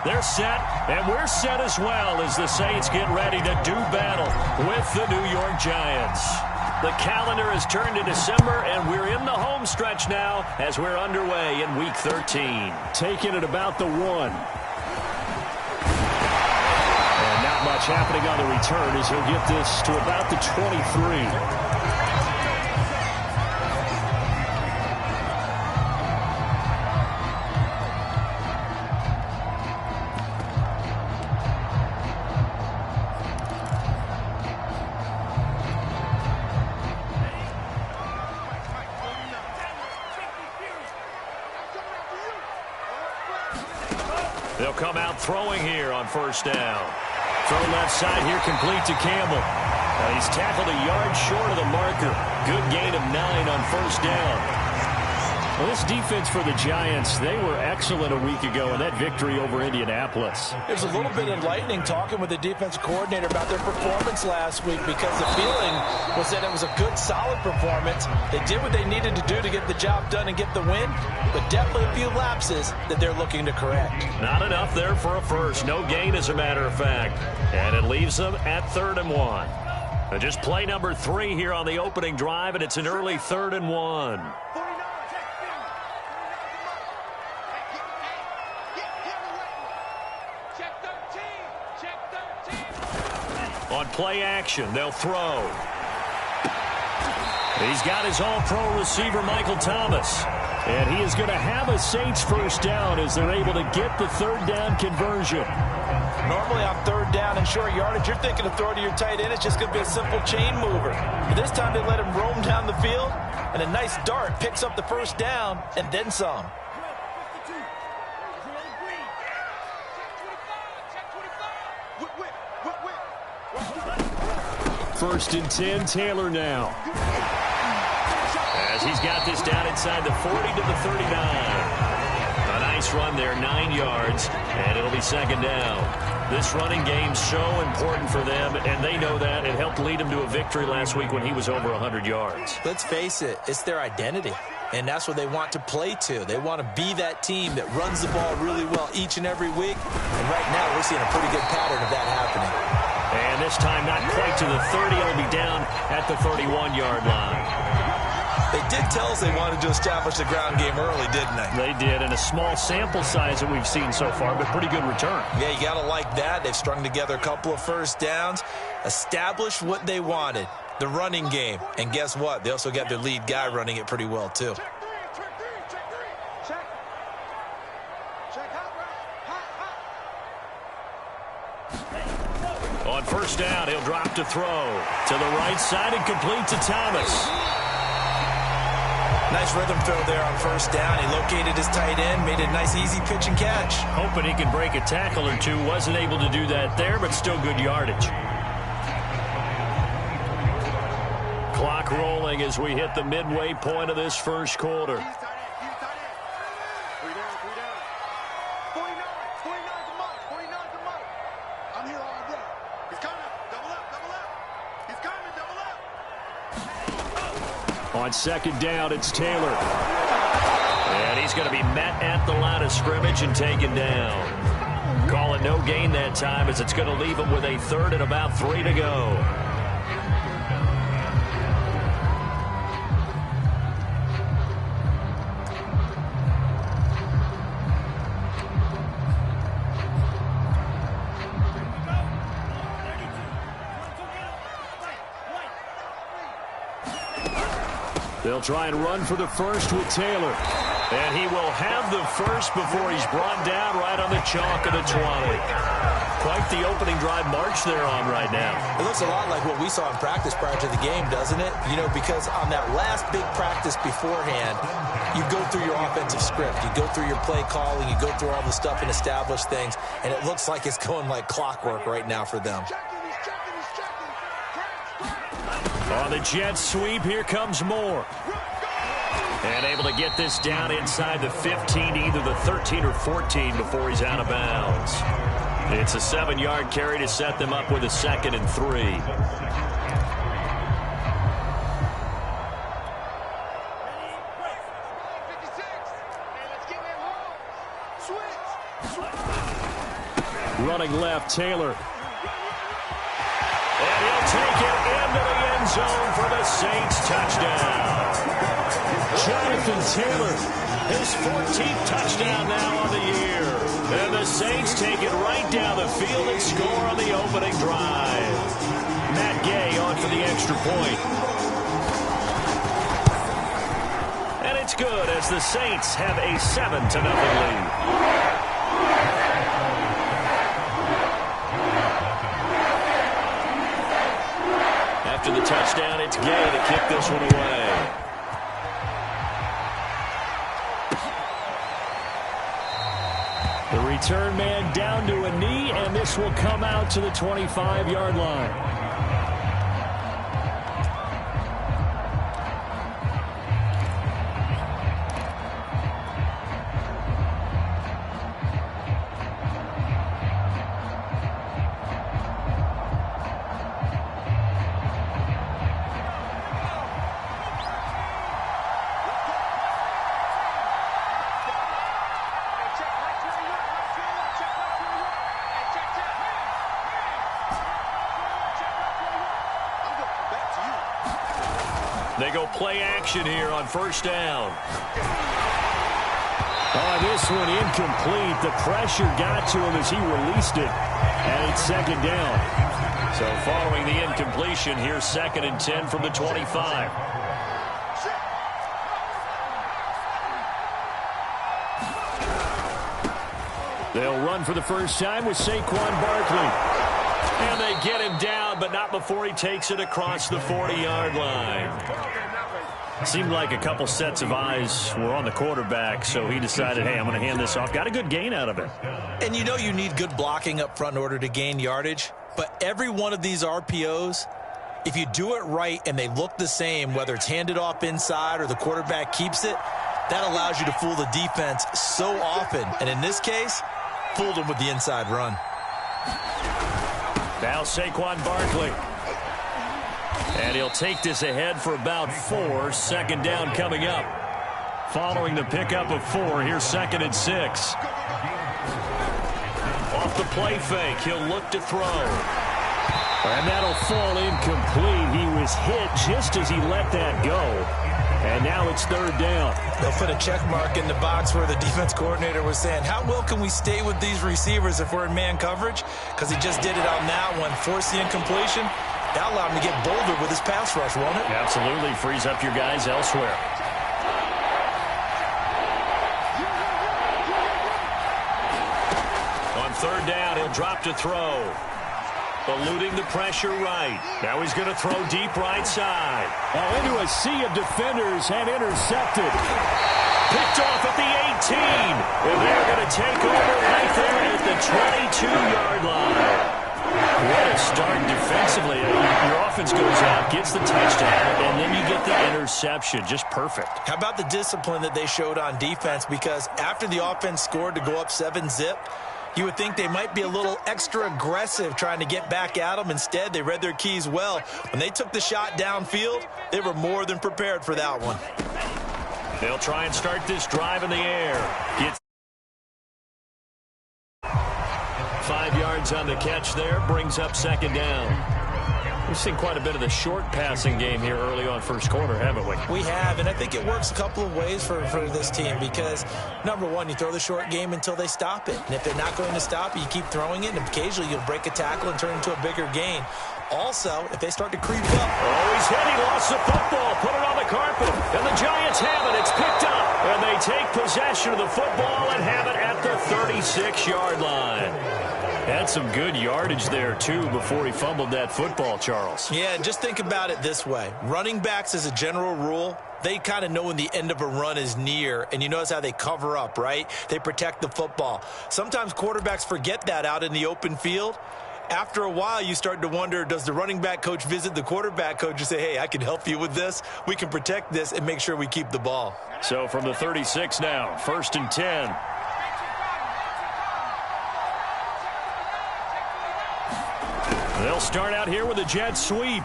They're set, and we're set as well as the Saints get ready to do battle with the New York Giants. The calendar has turned to December, and we're in the home stretch now as we're underway in Week 13. Taking it about the 1. And not much happening on the return as he'll get this to about the 23. They'll come out throwing here on first down. Throw left side here, complete to Campbell. He's tackled a yard short of the marker. Good gain of 9 on first down. Well, this defense for the Giants, they were excellent a week ago in that victory over Indianapolis. There's a little bit enlightening talking with the defense coordinator about their performance last week, because the feeling was that it was a good, solid performance. They did what they needed to do to get the job done and get the win, but definitely a few lapses that they're looking to correct. Not enough there for a first. No gain, as a matter of fact. And it leaves them at 3rd and 1. Just play number 3 here on the opening drive, and it's an early 3rd and 1. On play action, they'll throw. He's got his all-pro receiver, Michael Thomas. And he is going to have a Saints first down as they're able to get the 3rd down conversion. Normally on 3rd down and short yardage, you're thinking of throw to your tight end. It's just going to be a simple chain mover. But this time they let him roam down the field, and a nice dart picks up the first down and then some. First and 10, Taylor now. As he's got this down inside the 40 to the 39. A nice run there, 9 yards, and it'll be 2nd down. This running game's so important for them, and they know that. It helped lead them to a victory last week when he was over 100 yards. Let's face it, it's their identity, and that's what they want to play to. They want to be that team that runs the ball really well each and every week, and right now we're seeing a pretty good pattern of that happening. And this time not quite to the 30. It'll be down at the 31-yard line. They did tell us they wanted to establish the ground game early, didn't they? They did, and a small sample size that we've seen so far, but pretty good return. Yeah, you got to like that. They've strung together a couple of first downs, established what they wanted, the running game. And guess what? They also got their lead guy running it pretty well, too. On first down, he'll drop to throw. To the right side and complete to Thomas. Nice rhythm throw there on first down. He located his tight end, made a nice easy pitch and catch. Hoping he can break a tackle or two. Wasn't able to do that there, but still good yardage. Clock rolling as we hit the midway point of this first quarter. On 2nd down, it's Taylor. And he's going to be met at the line of scrimmage and taken down. Call it no gain that time, as it's going to leave him with a 3rd and about 3 to go. They'll try and run for the first with Taylor. And he will have the first before he's brought down right on the chalk of the 20. Quite the opening drive march they're on right now. It looks a lot like what we saw in practice prior to the game, doesn't it? You know, because on that last big practice beforehand, you go through your offensive script. You go through your play calling. You go through all the stuff and establish things. And it looks like it's going like clockwork right now for them. On the jet sweep, here comes Moore. And able to get this down inside the 15, either the 13 or 14 before he's out of bounds. It's a 7-yard carry to set them up with a 2nd and 3. Running left, Taylor. And he'll take it into the end zone for the Saints touchdown. Jonathan Taylor, his 14th touchdown now on the year. And the Saints take it right down the field and score on the opening drive. Matt Gay on for the extra point. And it's good as the Saints have a 7-0 lead. After the touchdown, it's Gay to kick this one away. The return man down to a knee, and this will come out to the 25-yard line. They go play action here on first down. Oh, this one incomplete. The pressure got to him as he released it. And it's second down. So following the incompletion, here's 2nd and 10 from the 25. They'll run for the first time with Saquon Barkley. And they get him down, but not before he takes it across the 40-yard line. Seemed like a couple sets of eyes were on the quarterback, so he decided, hey, I'm going to hand this off. Got a good gain out of it. And you know you need good blocking up front in order to gain yardage, but every one of these RPOs, if you do it right and they look the same, whether it's handed off inside or the quarterback keeps it, that allows you to fool the defense so often. And in this case, fooled them with the inside run. Now Saquon Barkley. And he'll take this ahead for about 4. Second down coming up. Following the pickup of 4, here's 2nd and 6. Off the play fake, he'll look to throw. And that'll fall incomplete. He was hit just as he let that go. And now it's 3rd down. They'll put a check mark in the box where the defense coordinator was saying, how well can we stay with these receivers if we're in man coverage? Because he just did it on that one. Force the incompletion. That allowed him to get bolder with his pass rush, won't it? Absolutely. Frees up your guys elsewhere. On 3rd down, he'll drop to throw. Eluding the pressure right. Now he's going to throw deep right side. Into a sea of defenders and intercepted. Picked off at the 18. And they're going to take over right there at the 22-yard line. What a start defensively. Your offense goes out, gets the touchdown, and then you get the interception. Just perfect. How about the discipline that they showed on defense? Because after the offense scored to go up 7-zip, you would think they might be a little extra aggressive trying to get back at them. Instead, they read their keys well. When they took the shot downfield, they were more than prepared for that one. They'll try and start this drive in the air. Gets 5 yards on the catch there. Brings up 2nd down. We've seen quite a bit of the short passing game here early on first quarter, haven't we? We have, and I think it works a couple of ways for this team because, number one, you throw the short game until they stop it. And if they're not going to stop it, you keep throwing it, and occasionally you'll break a tackle and turn it into a bigger gain. Also, if they start to creep up. Oh, he's hit. He lost the football. Put it on the carpet. And the Giants have it. It's picked up. And they take possession of the football and have it at the 36-yard line. Had some good yardage there, too, before he fumbled that football, Charles. Yeah, just think about it this way. Running backs, as a general rule, they kind of know when the end of a run is near, and you notice how they cover up, right? They protect the football. Sometimes quarterbacks forget that out in the open field. After a while, you start to wonder, does the running back coach visit the quarterback coach and say, hey, I can help you with this. We can protect this and make sure we keep the ball. So from the 36 now, 1st and 10. They'll start out here with a jet sweep.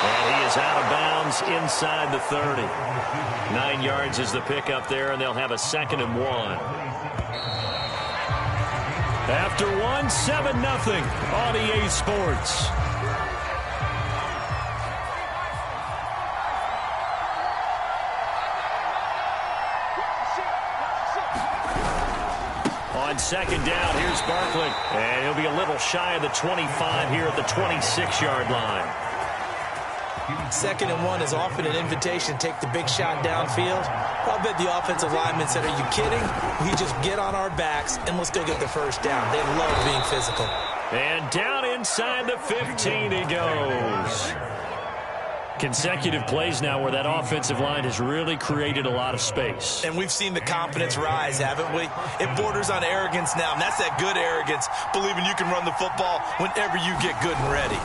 And he is out of bounds inside the 30. 9 yards is the pickup there, and they'll have a 2nd and 1. After one, 7-0 on EA Sports. On second down, here's Barkley. And he'll be a little shy of the 25 here at the 26-yard line. 2nd and 1 is often an invitation to take the big shot downfield. I'll bet the offensive lineman said, are you kidding? We just get on our backs and let's go get the first down. They love being physical. And down inside the 15 he goes. Consecutive plays now where that offensive line has really created a lot of space. And we've seen the confidence rise, haven't we? It borders on arrogance now, and that's that good arrogance, believing you can run the football whenever you get good and ready.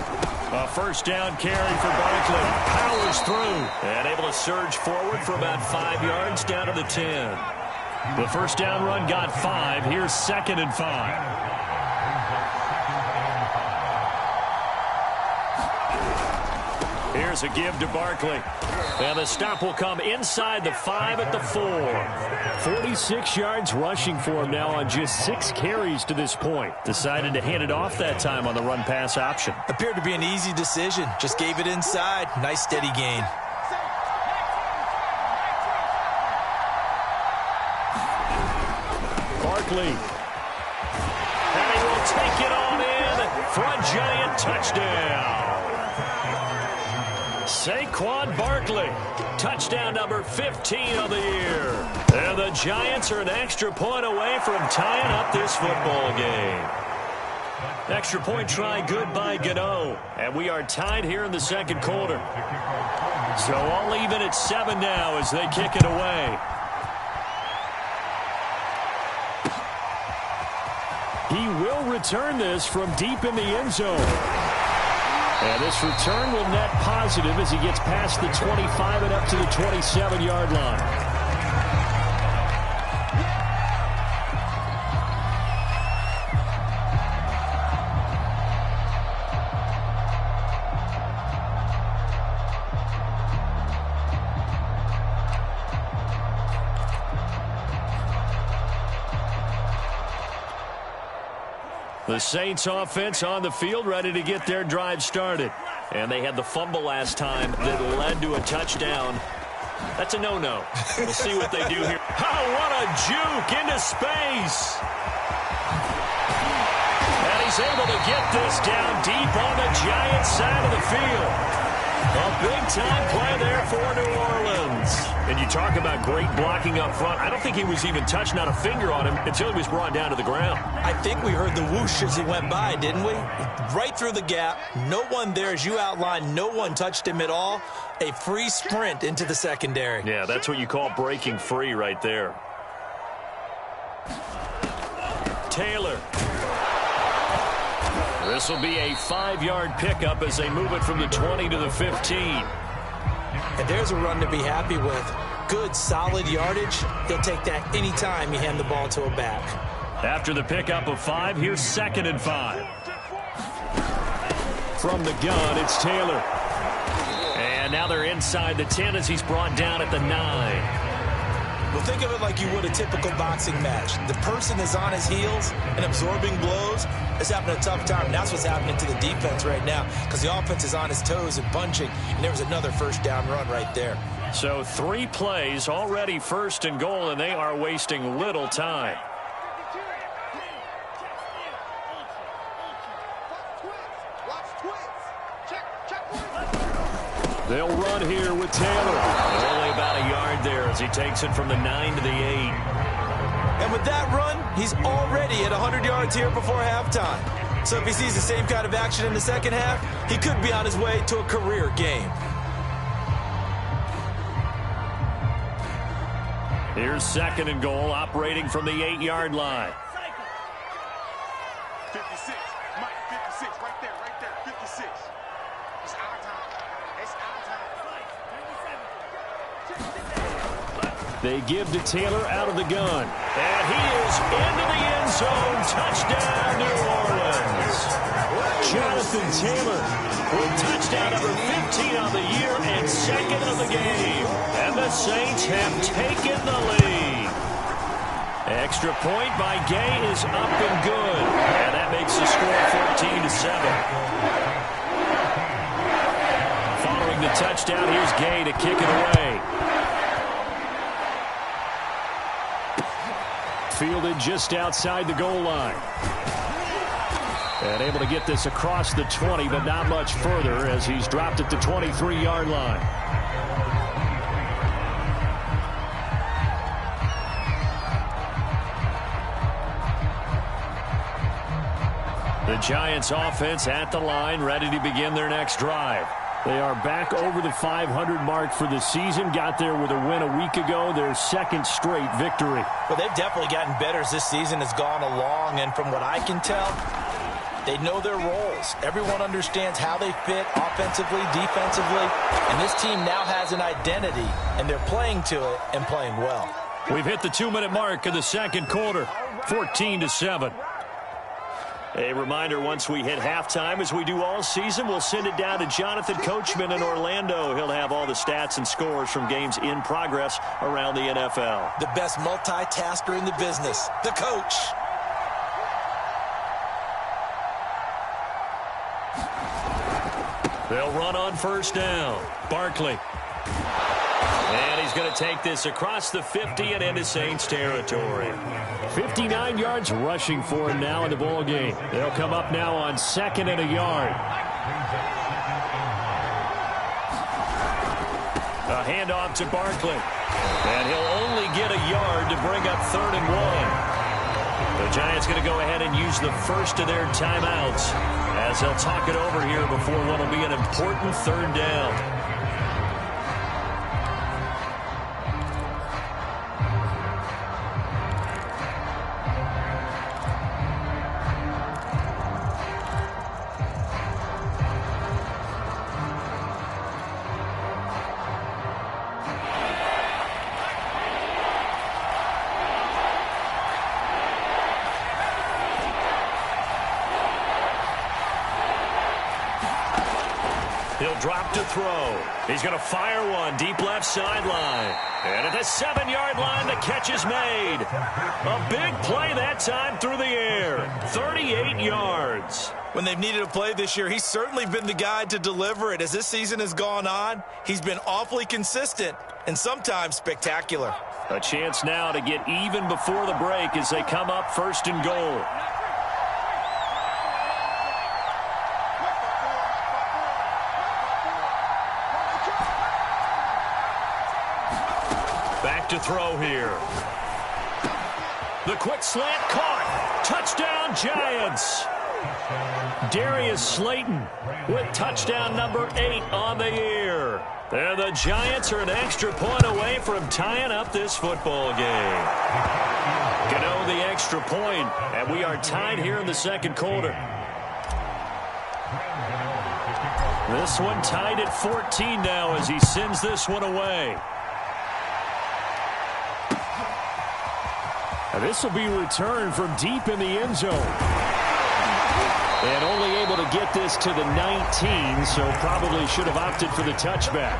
A first down carry for Barkley. Powers through. And able to surge forward for about 5 yards down to the 10. The first down run got 5. Here's 2nd and 5. Here's a give to Barkley. And the stop will come inside the 5 at the 4. 46 yards rushing for him now on just 6 carries to this point. Decided to hand it off that time on the run-pass option. Appeared to be an easy decision. Just gave it inside. Nice steady gain. Barkley. And he will take it on in for a giant touchdown. Saquon Barkley, touchdown number 15 of the year. And the Giants are an extra point away from tying up this football game. Extra point try good by Gano. And we are tied here in the second quarter. So all even at 7 now as they kick it away. He will return this from deep in the end zone. And this return will net positive as he gets past the 25 and up to the 27-yard line. The Saints offense on the field ready to get their drive started. And they had the fumble last time that led to a touchdown. That's a no-no. We'll see what they do here. Oh, what a juke into space. And he's able to get this down deep on the Giants side of the field. A big-time play there for New Orleans. And you talk about great blocking up front. I don't think he was even touched, not a finger on him, until he was brought down to the ground. I think we heard the whoosh as he went by, didn't we? Right through the gap. No one there, as you outlined. No one touched him at all. A free sprint into the secondary. Yeah, that's what you call breaking free right there. Taylor. This will be a 5-yard pickup as they move it from the 20 to the 15. And there's a run to be happy with. Good, solid yardage. He'll take that anytime you hand the ball to a back. After the pickup of 5, here's 2nd and 5. From the gun, it's Taylor. And now they're inside the 10 as he's brought down at the 9. Well, think of it like you would a typical boxing match. The person is on his heels and absorbing blows is having a tough time. And that's what's happening to the defense right now because the offense is on his toes and punching, and there was another first down run right there. So 3 plays, already 1st and goal, and they are wasting little time. They'll run here with Taylor. Only about a yard there as he takes it from the 9 to the 8. And with that run, he's already at 100 yards here before halftime. So if he sees the same kind of action in the second half, he could be on his way to a career game. Here's 2nd and goal, operating from the 8-yard line. 56, Mike, 56, right there, 56. It's our time. It's our time. They give to Taylor out of the gun. And he is into the end zone. Touchdown, New Orleans. Jonathan Taylor with touchdown number 15 of the year and 2nd of the game. And the Saints have taken the lead. Extra point by Gay is up and good. And that makes the score 14-7. Following the touchdown, here's Gay to kick it away. Fielded just outside the goal line. And able to get this across the 20, but not much further as he's dropped at the 23-yard line. The Giants offense at the line, ready to begin their next drive. They are back over the 500 mark for the season. Got there with a win a week ago, their second straight victory. Well, they've definitely gotten better as this season has gone along, and from what I can tell, they know their roles. Everyone understands how they fit offensively, defensively, and this team now has an identity, and they're playing to it and playing well. We've hit the 2-minute mark of the second quarter, 14-7. A reminder, once we hit halftime, as we do all season, we'll send it down to Jonathan Coachman in Orlando. He'll have all the stats and scores from games in progress around the NFL. The best multitasker in the business, the coach. They'll run on first down. Barkley. And he's going to take this across the 50 and into Saints territory. 59 yards rushing for him now in the ball game. They'll come up now on 2nd and a yard. A handoff to Barkley. And he'll only get a yard to bring up 3rd and 1. The Giants going to go ahead and use the first of their timeouts as they'll talk it over here before what will be an important 3rd down. He'll drop to throw. He's going to fire one deep left sideline. And at the 7-yard line, the catch is made. A big play that time through the air. 38 yards. When they've needed a play this year, he's certainly been the guy to deliver it. As this season has gone on, he's been awfully consistent and sometimes spectacular. A chance now to get even before the break as they come up 1st and goal. Back to throw here. The quick slant caught. Touchdown Giants. Darius Slayton with touchdown number 8 on the year. And the Giants are an extra point away from tying up this football game. Gano the extra point, and we are tied here in the second quarter. This one tied at 14 now as he sends this one away. This will be returned from deep in the end zone. And only able to get this to the 19, so probably should have opted for the touchback.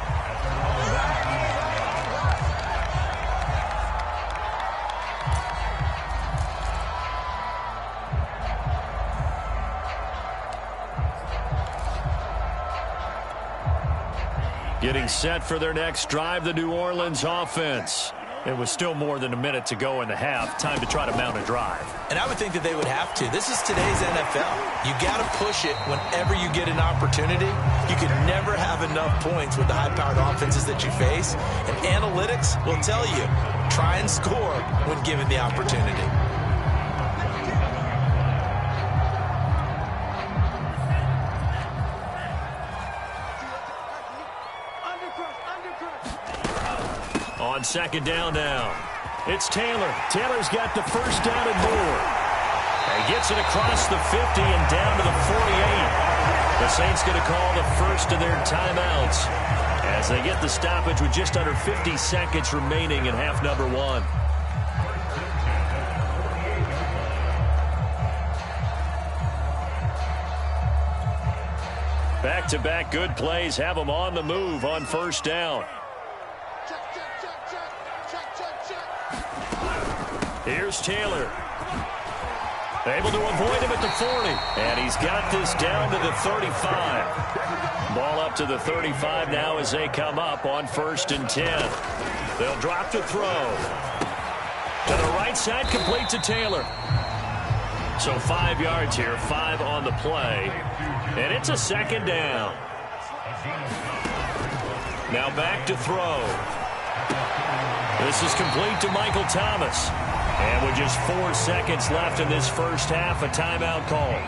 Getting set for their next drive, the New Orleans offense. It was still more than a minute to go in the half. Time to try to mount a drive. And I would think that they would have to. This is today's NFL. You got to push it whenever you get an opportunity. You can never have enough points with the high-powered offenses that you face. And analytics will tell you, try and score when given the opportunity. On 2nd down now. It's Taylor. Taylor's got the first down and more. And gets it across the 50 and down to the 48. The Saints going to call the first of their timeouts as they get the stoppage with just under 50 seconds remaining in half number 1. Back-to-back good plays have them on the move on first down. Here's Taylor. Able to avoid him at the 40. And he's got this down to the 35. Ball up to the 35 now as they come up on 1st and 10. They'll drop to throw. To the right side, complete to Taylor. So 5 yards here, 5 on the play. And it's a 2nd down. Now back to throw. This is complete to Michael Thomas. And with just 4 seconds left in this first half, a timeout call.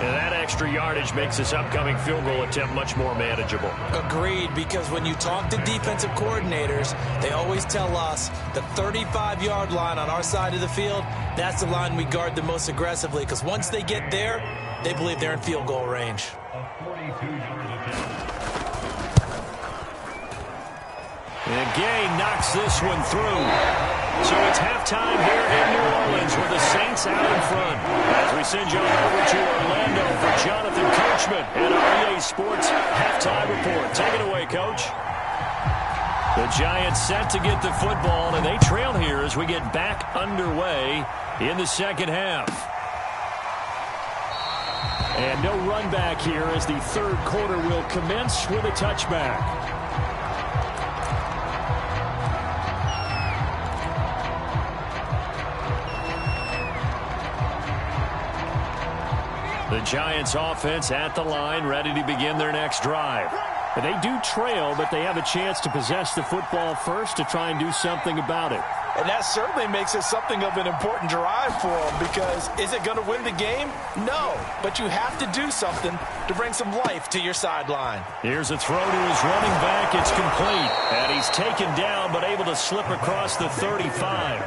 And that extra yardage makes this upcoming field goal attempt much more manageable. Agreed, because when you talk to defensive coordinators, they always tell us the 35-yard line on our side of the field, that's the line we guard the most aggressively, because once they get there, they believe they're in field goal range. And Gay knocks this one through. So it's halftime here in New Orleans with the Saints out in front. As we send you over to Orlando for Jonathan Coachman and our EA Sports halftime report. Take it away, Coach. The Giants set to get the football, and they trail here as we get back underway in the second half. And no run back here as the third quarter will commence with a touchback. The Giants offense at the line, ready to begin their next drive. They do trail, but they have a chance to possess the football first to try and do something about it. And that certainly makes it something of an important drive for them, because is it going to win the game? No, but you have to do something to bring some life to your sideline. Here's a throw to his running back. It's complete. And he's taken down, but able to slip across the 35.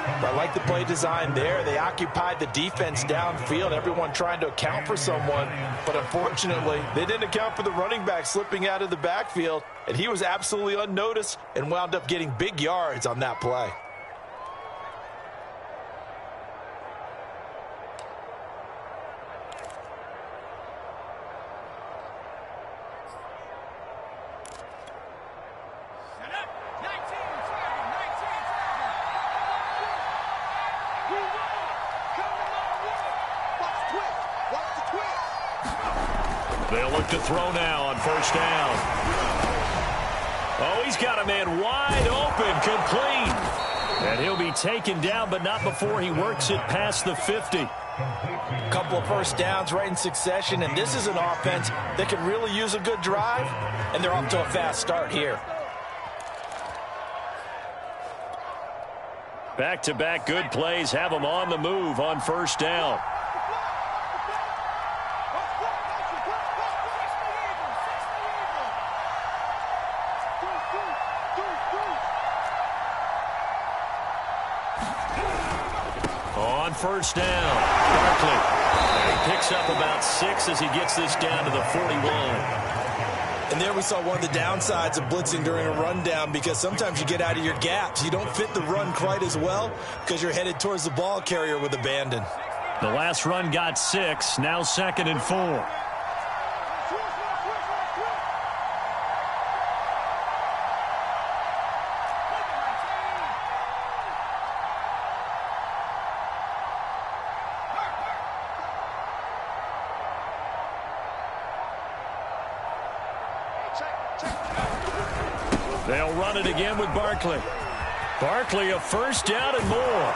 I like the play design there. They occupied the defense downfield, everyone trying to account for someone. But unfortunately, they didn't account for the running back slipping out of the backfield, and he was absolutely unnoticed and wound up getting big yards on that play. They'll look to throw now on first down. Oh, he's got a man wide open, complete. And he'll be taken down, but not before he works it past the 50. Couple of first downs right in succession, and this is an offense that could really use a good drive, and they're off to a fast start here. Back-to-back good plays have them on the move on first down. On first down, Barkley. And he picks up about 6 as he gets this down to the 41. And there we saw one of the downsides of blitzing during a rundown, because sometimes you get out of your gaps. You don't fit the run quite as well because you're headed towards the ball carrier with abandon. The last run got 6, now 2nd and 4. They'll run it again with Barkley. Barkley, a first down and more.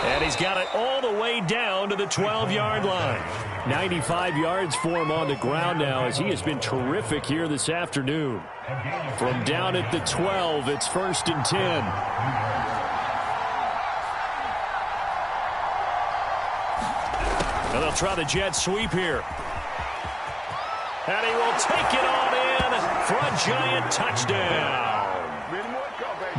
And he's got it all the way down to the 12-yard line. 95 yards for him on the ground now, as he has been terrific here this afternoon. From down at the 12, it's 1st and 10. And they'll try the jet sweep here. And he will take it on in for a Giant touchdown.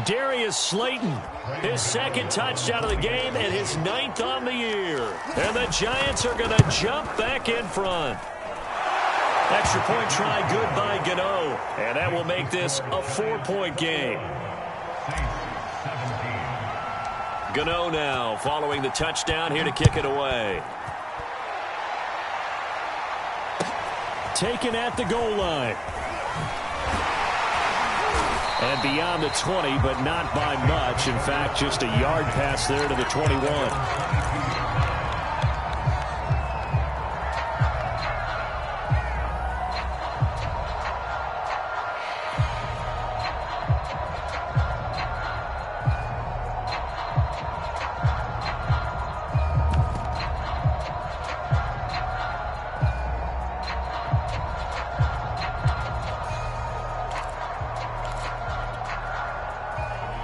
Darius Slayton, his 2nd touchdown of the game and his 9th on the year. And the Giants are going to jump back in front. Extra point try good by Gano. And that will make this a 4-point game. Gano now following the touchdown here to kick it away. Taken at the goal line. And beyond the 20, but not by much. In fact, just a yard pass there to the 21.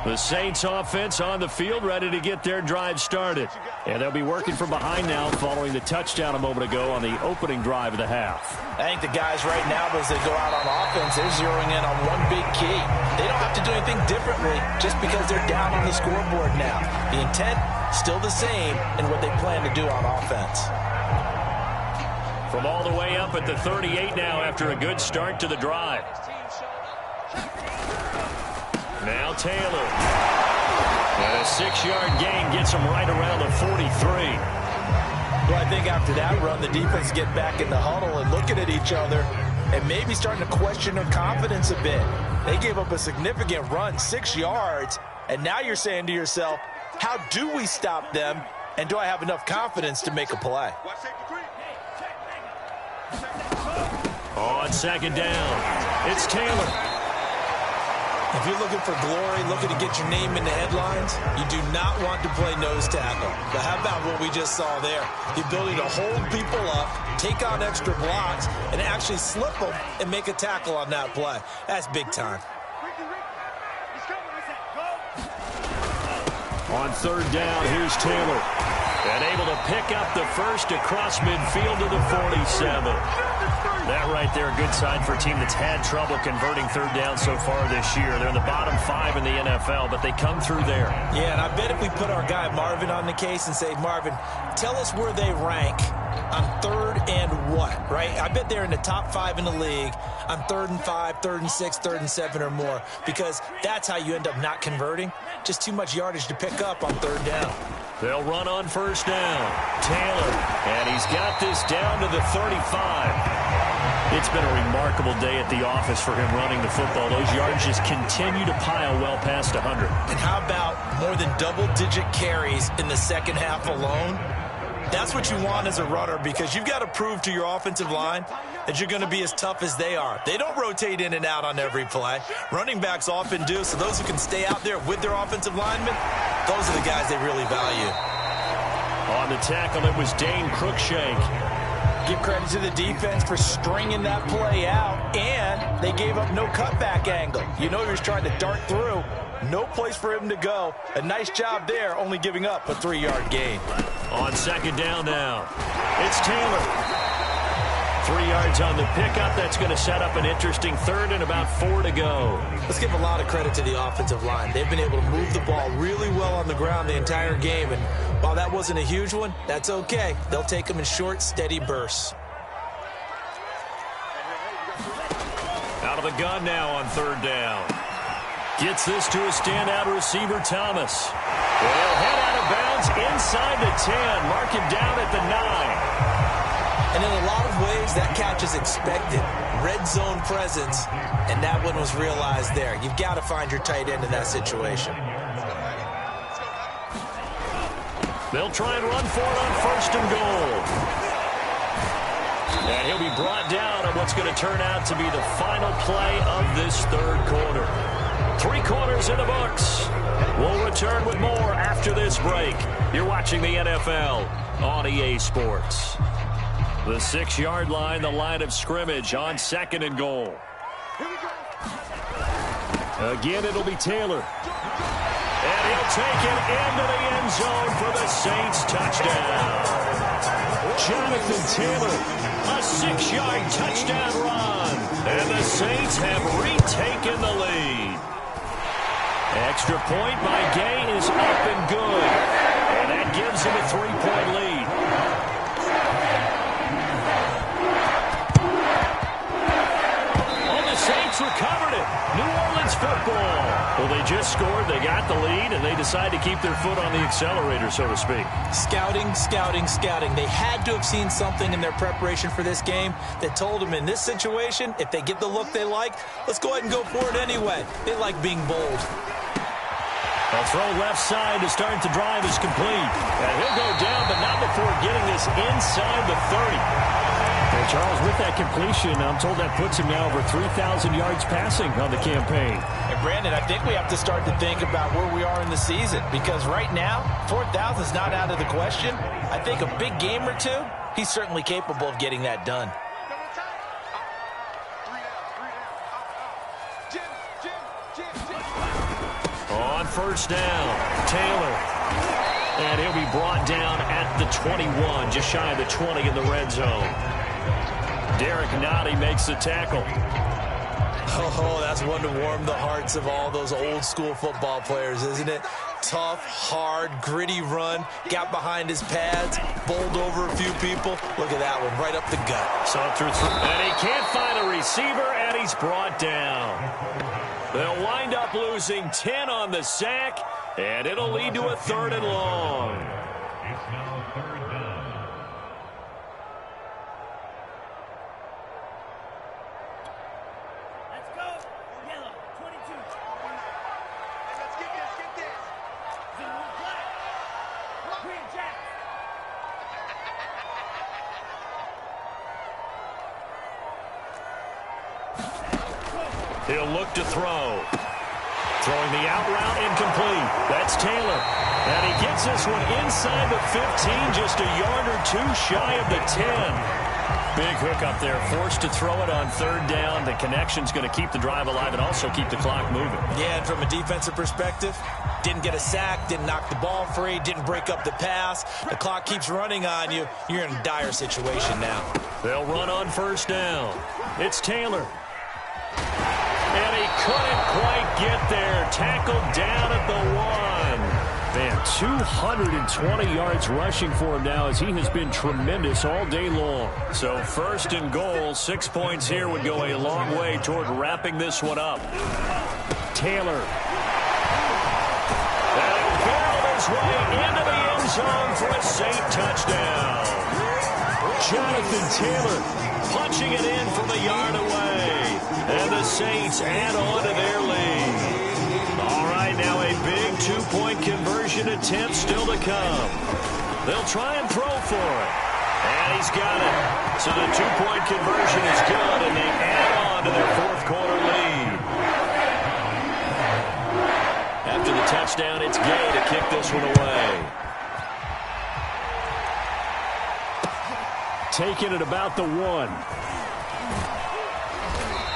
The Saints offense on the field, ready to get their drive started. And they'll be working from behind now following the touchdown a moment ago on the opening drive of the half. I think the guys right now, as they go out on offense, they're zeroing in on one big key. They don't have to do anything differently just because they're down on the scoreboard now. The intent, still the same in what they plan to do on offense. From all the way up at the 38 now after a good start to the drive. Now Taylor. And a 6-yard gain gets him right around the 43. Well, I think after that run, the defense get back in the huddle and looking at each other and maybe starting to question their confidence a bit. They gave up a significant run, 6 yards, and now you're saying to yourself, how do we stop them, and do I have enough confidence to make a play? On second down, it's Taylor. If you're looking for glory, looking to get your name in the headlines, you do not want to play nose tackle. But how about what we just saw there? The ability to hold people up, take on extra blocks, and actually slip them and make a tackle on that play. That's big time. On third down, here's Taylor. And able to pick up the first across midfield to the 47. That right there, a good sign for a team that's had trouble converting third down so far this year. They're in the bottom 5 in the NFL, but they come through there. Yeah, and I bet if we put our guy Marvin on the case and say, Marvin, tell us where they rank on third and what, right? I bet they're in the top 5 in the league on 3rd and 5, 3rd and 6, 3rd and 7 or more, because that's how you end up not converting. Just too much yardage to pick up on third down. They'll run on first down. Taylor, and he's got this down to the 35. It's been a remarkable day at the office for him running the football. Those yards just continue to pile well past 100. And how about more than double-digit carries in the second half alone? That's what you want as a runner, because you've got to prove to your offensive line that you're going to be as tough as they are. They don't rotate in and out on every play. Running backs often do, so those who can stay out there with their offensive linemen, those are the guys they really value. On the tackle, it was Dane Cruikshank. Give credit to the defense for stringing that play out, and they gave up no cutback angle. You know he was trying to dart through. No place for him to go. A nice job there, only giving up a 3-yard gain. On second down now, it's Taylor. 3 yards on the pickup. That's going to set up an interesting third and about 4 to go. Let's give a lot of credit to the offensive line. They've been able to move the ball really well on the ground the entire game, and while that wasn't a huge one, that's okay. They'll take them in short, steady bursts. Out of the gun now on third down. Gets this to a standout receiver, Thomas. They'll head out of bounds inside the 10. Mark him down at the 9. And in a lot of ways, that catch is expected. Red zone presence, and that one was realized there. You've got to find your tight end in that situation. They'll try and run for it on first and goal. And he'll be brought down on what's going to turn out to be the final play of this third quarter. 3 quarters in the books. We'll return with more after this break. You're watching the NFL on EA Sports. The 6-yard line, the line of scrimmage on second and goal. Again, it'll be Taylor. And he'll take it into the end zone for the Saints touchdown. Jonathan Taylor, a 6-yard touchdown run. And the Saints have retaken the lead. Extra point by Gay is up and good. And that gives him a 3-point lead. Oh, the Saints recovered it. New Orleans football. Well, they just scored, they got the lead, and they decide to keep their foot on the accelerator, so to speak. Scouting, scouting, scouting. They had to have seen something in their preparation for this game that told them in this situation, if they get the look they like, let's go ahead and go for it anyway. They like being bold. A throw left side to start the drive is complete. And he'll go down, but not before getting this inside the 30. And Charles, with that completion, I'm told that puts him now over 3,000 yards passing on the campaign. And Brandon, I think we have to start to think about where we are in the season, because right now, 4,000 is not out of the question. I think a big game or two, he's certainly capable of getting that done. On first down, Taylor. And he'll be brought down at the 21, just shy of the 20 in the red zone. Derek Nottie makes the tackle. Oh, that's one to warm the hearts of all those old school football players, isn't it? Tough, hard, gritty run, got behind his pads, bowled over a few people. Look at that one, right up the gut. So and he can't find a receiver, and he's brought down. They'll wind up losing 10 on the sack, and it'll lead to a 3rd and long. It's now 3rd down. Let's go. Yellow, 22. Let's get this. Zero, black. Green jack. He'll look to throw. Throwing the out route incomplete. That's Taylor. And he gets this one inside the 15, just a yard or two shy of the 10. Big hook up there, forced to throw it on 3rd down. The connection's going to keep the drive alive and also keep the clock moving. Yeah, and from a defensive perspective, didn't get a sack, didn't knock the ball free, didn't break up the pass. The clock keeps running on you. You're in a dire situation now. They'll run on 1st down. It's Taylor. And he couldn't quite get there. Tackled down at the 1. Man, 220 yards rushing for him now as he has been tremendous all day long. So 1st and goal, 6 points here would go a long way toward wrapping this one up. Taylor. And he'll barrel his way into the end zone for a Saint touchdown. Jonathan Taylor punching it in from a yard away. And the Saints add on to their lead. All right, now a big 2-point conversion attempt still to come. They'll try and throw for it. And he's got it. So the 2-point conversion is good, and they add on to their 4th quarter lead. After the touchdown, it's Gay to kick this one away. Taking it about the 1.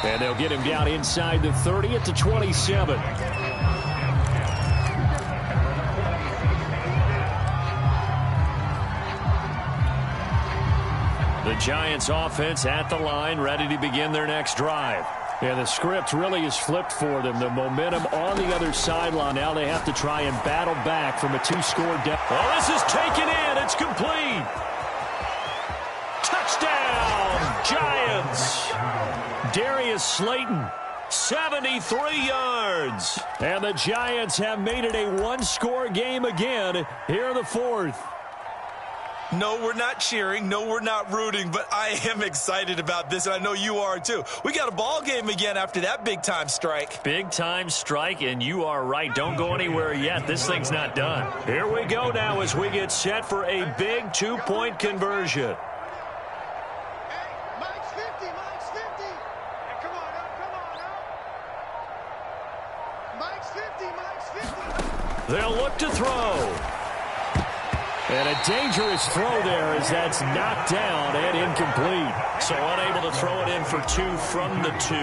And they'll get him down inside the 30 at the 27. The Giants offense at the line, ready to begin their next drive. And the script really is flipped for them. The momentum on the other sideline. Now they have to try and battle back from a 2-score deficit. Oh, this is taken in. It's complete. Touchdown, Giants. Darius Slayton, 73 yards. And the Giants have made it a 1-score game again here in the 4th. No, we're not cheering. No, we're not rooting, but I am excited about this, and I know you are too. We got a ball game again after that big-time strike. Big-time strike, and you are right. Don't go anywhere yet. This thing's not done. Here we go now as we get set for a big 2-point conversion. Mike's 50. Hey, come on up. Mike's 50. They'll look to throw. And a dangerous throw there as that's knocked down and incomplete. So unable to throw it in for 2 from the 2.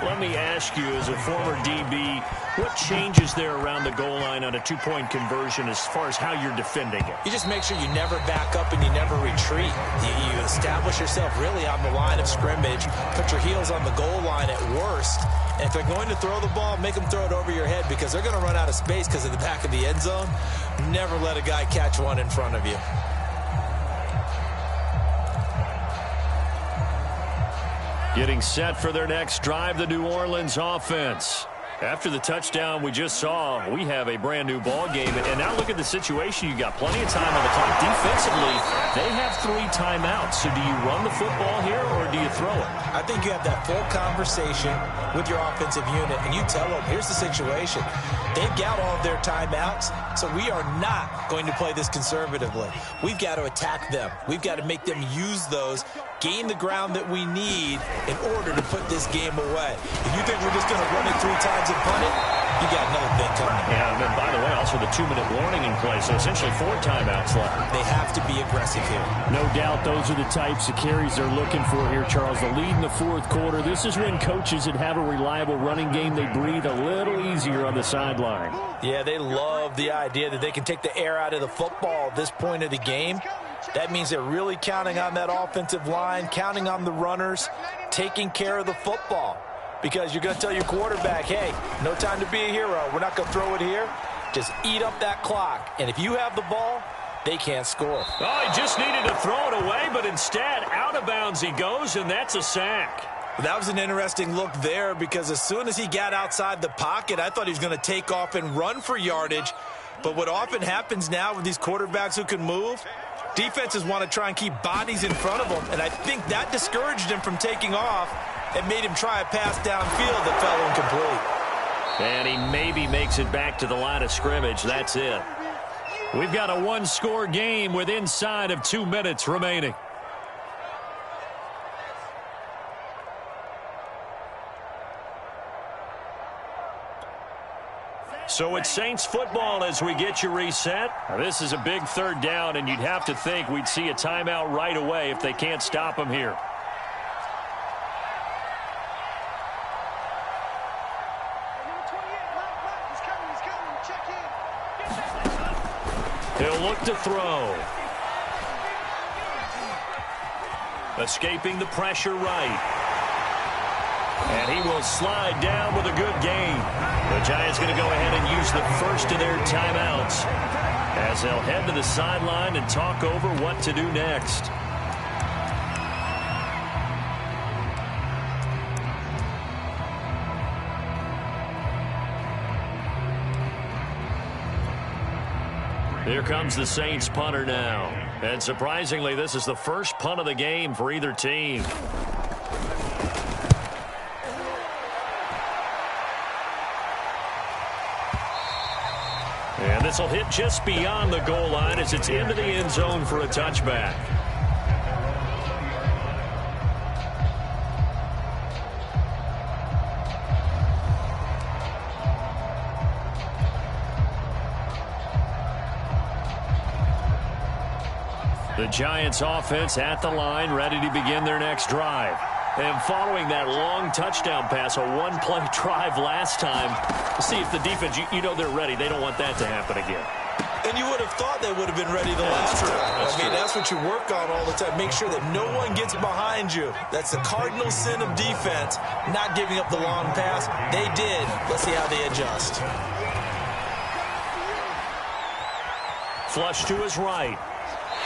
Let me ask you, as a former DB, what changes there around the goal line on a 2-point conversion as far as how you're defending it? You just make sure you never back up and you never retreat. You establish yourself really on the line of scrimmage, put your heels on the goal line at worst. And if they're going to throw the ball, make them throw it over your head because they're going to run out of space because of the back of the end zone. Never let a guy catch one in front of you. Getting set for their next drive, the New Orleans offense. After the touchdown we just saw, we have a brand-new ball game. And now look at the situation. You got plenty of time on the clock. Defensively, they have 3 timeouts. So do you run the football here or do you throw it? I think you have that full conversation with your offensive unit, and you tell them, here's the situation. They've got all of their timeouts, so we are not going to play this conservatively. We've got to attack them. We've got to make them use those, gain the ground that we need in order to put this game away. If you think we're just going to run it 3 times and punt it, you got another thing coming. Yeah, and then, by the way, also the 2-minute warning in play, so essentially 4 timeouts left. They have to be aggressive here. No doubt those are the types of carries they're looking for here, Charles. The lead in the 4th quarter. This is when coaches that have a reliable running game, they breathe a little easier on the sideline. Yeah, they love the idea that they can take the air out of the football at this point of the game. That means they're really counting on that offensive line, counting on the runners, taking care of the football. Because you're going to tell your quarterback, hey, no time to be a hero. We're not going to throw it here. Just eat up that clock. And if you have the ball, they can't score. Oh, he just needed to throw it away, but instead, out of bounds he goes, and that's a sack. That was an interesting look there because as soon as he got outside the pocket, I thought he was going to take off and run for yardage. But what often happens now with these quarterbacks who can move, defenses want to try and keep bodies in front of them, and I think that discouraged him from taking off and made him try a pass downfield that fell incomplete. And he maybe makes it back to the line of scrimmage. That's it. We've got a 1-score game with inside of 2 minutes remaining. So it's Saints football as we get you reset. This is a big 3rd down, and you'd have to think we'd see a timeout right away if they can't stop them here. He'll look to throw. Escaping the pressure right. And he will slide down with a good gain. The Giants going to go ahead and use the first of their timeouts as they'll head to the sideline and talk over what to do next. Here comes the Saints punter now. And surprisingly, this is the first punt of the game for either team. And this will hit just beyond the goal line as it's into the end zone for a touchback. The Giants offense at the line, ready to begin their next drive. And following that long touchdown pass, a 1-play drive last time, see if the defense, you know they're ready. They don't want that to happen again. And you would have thought they would have been ready the last time. That's what you work on all the time. Make sure that no one gets behind you. That's the cardinal sin of defense, not giving up the long pass. They did. Let's see how they adjust. Flush to his right.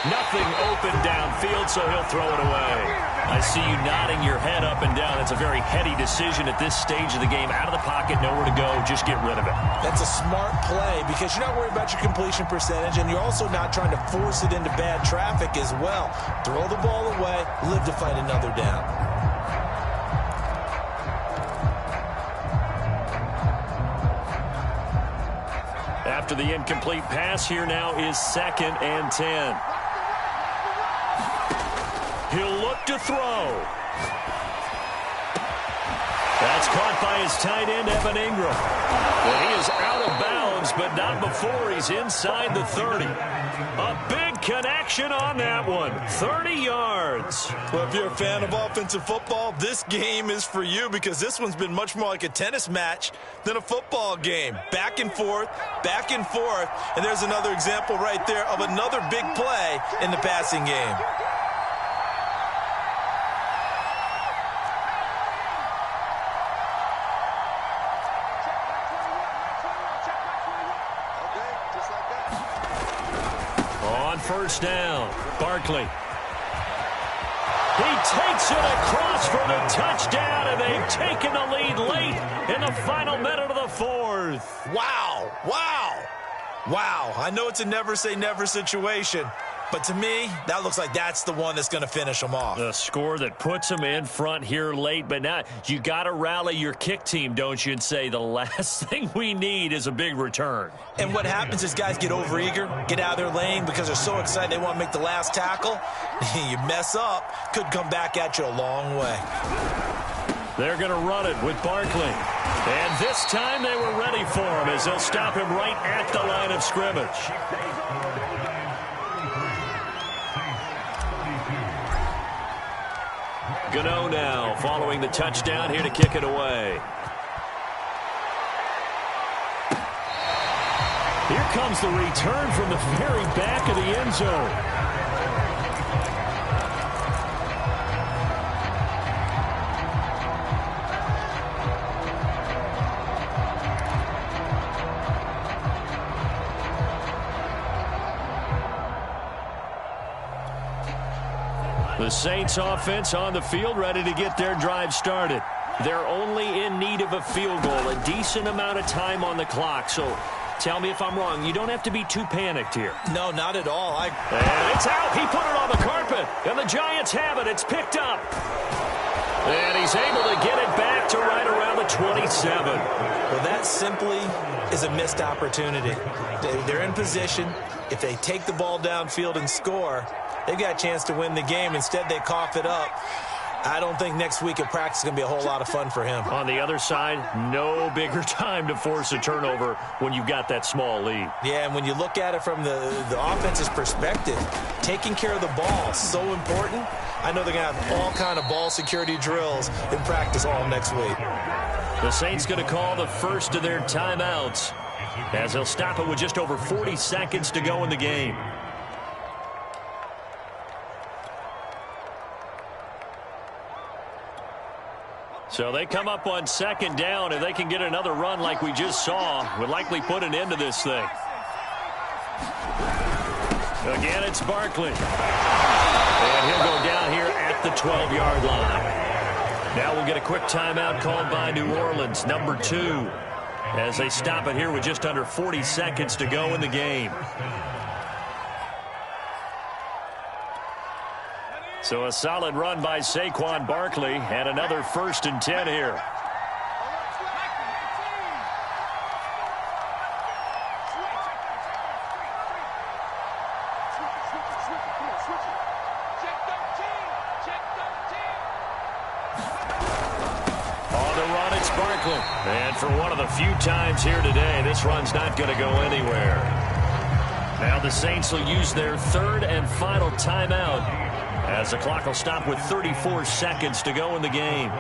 Nothing open downfield, so he'll throw it away. I see you nodding your head up and down. It's a very heady decision at this stage of the game. Out of the pocket, nowhere to go. Just get rid of it. That's a smart play because you're not worried about your completion percentage, and you're also not trying to force it into bad traffic as well. Throw the ball away, live to fight another down. After the incomplete pass, here now is 2nd and 10. He'll look to throw. That's caught by his tight end, Evan Ingram. And he is out of bounds, but not before he's inside the 30. A big connection on that one. 30 yards. Well, if you're a fan of offensive football, this game is for you because this one's been much more like a tennis match than a football game. Back and forth, and there's another example right there of another big play in the passing game. First down, Barkley. He takes it across for the touchdown, and they've taken the lead late in the final minute of the fourth. Wow. Wow. Wow. I know it's a never-say-never situation, but to me, that looks like that's the one that's going to finish them off. The score that puts them in front here late, but now you got to rally your kick team, don't you, and say the last thing we need is a big return. And what happens is guys get overeager, get out of their lane because they're so excited they want to make the last tackle. You mess up, could come back at you a long way. They're going to run it with Barkley. And this time they were ready for him as they'll stop him right at the line of scrimmage. Gano now following the touchdown here to kick it away. Here comes the return from the very back of the end zone. The Saints offense on the field, ready to get their drive started. They're only in need of a field goal, a decent amount of time on the clock. So tell me if I'm wrong. You don't have to be too panicked here. No, not at all. And it's out. He put it on the carpet. And the Giants have it. It's picked up. And he's able to get it back to right around the 27. Well, that simply is a missed opportunity. They're in position. If they take the ball downfield and score, they've got a chance to win the game. Instead, they cough it up. I don't think next week at practice is going to be a whole lot of fun for him. On the other side, no bigger time to force a turnover when you've got that small lead. Yeah, and when you look at it from the offense's perspective, taking care of the ball is so important. I know they're going to have all kind of ball security drills in practice all next week. The Saints going to call the first of their timeouts as they'll stop it with just over 40 seconds to go in the game. So they come up on second down. If they can get another run like we just saw, would likely put an end to this thing. Again, it's Barkley. And he'll go down here at the 12-yard line. Now we'll get a quick timeout called by New Orleans, number 2, as they stop it here with just under 40 seconds to go in the game. So a solid run by Saquon Barkley and another 1st and 10 here. On the run, it's Barkley. And for one of the few times here today, this run's not going to go anywhere. Now the Saints will use their 3rd and final timeout, as the clock will stop with 34 seconds to go in the game.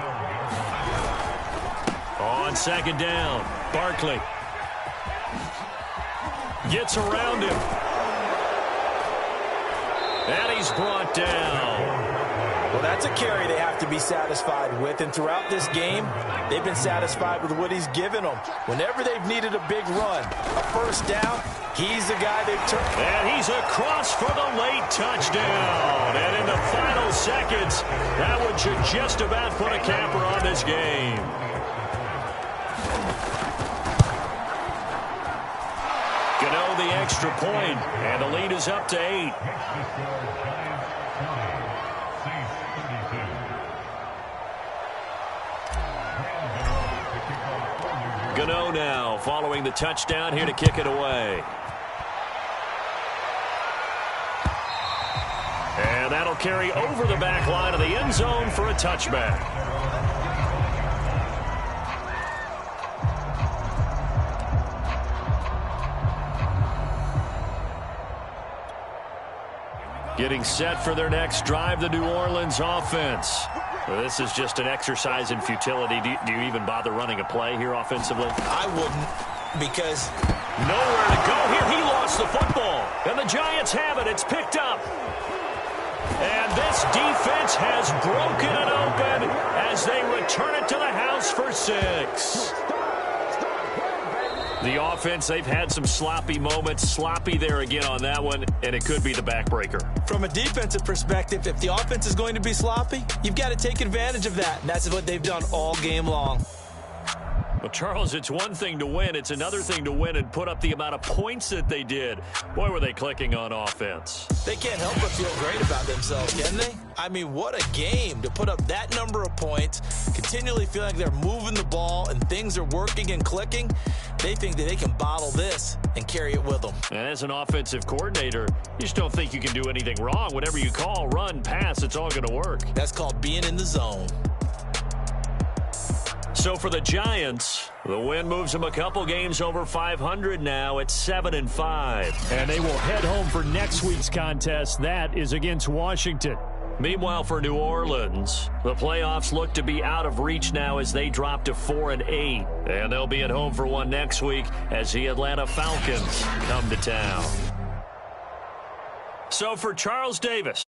On second down, Barkley gets around him. And he's brought down. Well, that's a carry they have to be satisfied with. And throughout this game, they've been satisfied with what he's given them. Whenever they've needed a big run, a first down, he's the guy they've turned. And he's across for the late touchdown. And in the final seconds, that one should just about put a capper on this game. Gano the extra point, and the lead is up to 8. Gano now following the touchdown here to kick it away. And that'll carry over the back line of the end zone for a touchback. Getting set for their next drive, the New Orleans offense. Well, this is just an exercise in futility. Do you even bother running a play here offensively? I wouldn't, because nowhere to go here. He lost the football, and the Giants have it. It's picked up. And this defense has broken it open as they return it to the house for 6. The offense, they've had some sloppy moments. Sloppy there again on that one, and it could be the backbreaker. From a defensive perspective, if the offense is going to be sloppy, you've got to take advantage of that. And that's what they've done all game long. Well, Charles, it's one thing to win. It's another thing to win and put up the amount of points that they did. Boy, were they clicking on offense. They can't help but feel great about themselves, can they? I mean, what a game to put up that number of points, continually feeling like they're moving the ball and things are working and clicking. They think that they can bottle this and carry it with them. And as an offensive coordinator, you just don't think you can do anything wrong. Whatever you call, run, pass, it's all going to work. That's called being in the zone. So for the Giants, the win moves them a couple games over 500 now at 7-5. And they will head home for next week's contest. That is against Washington. Meanwhile, for New Orleans, the playoffs look to be out of reach now as they drop to 4-8. And they'll be at home for one next week as the Atlanta Falcons come to town. So for Charles Davis.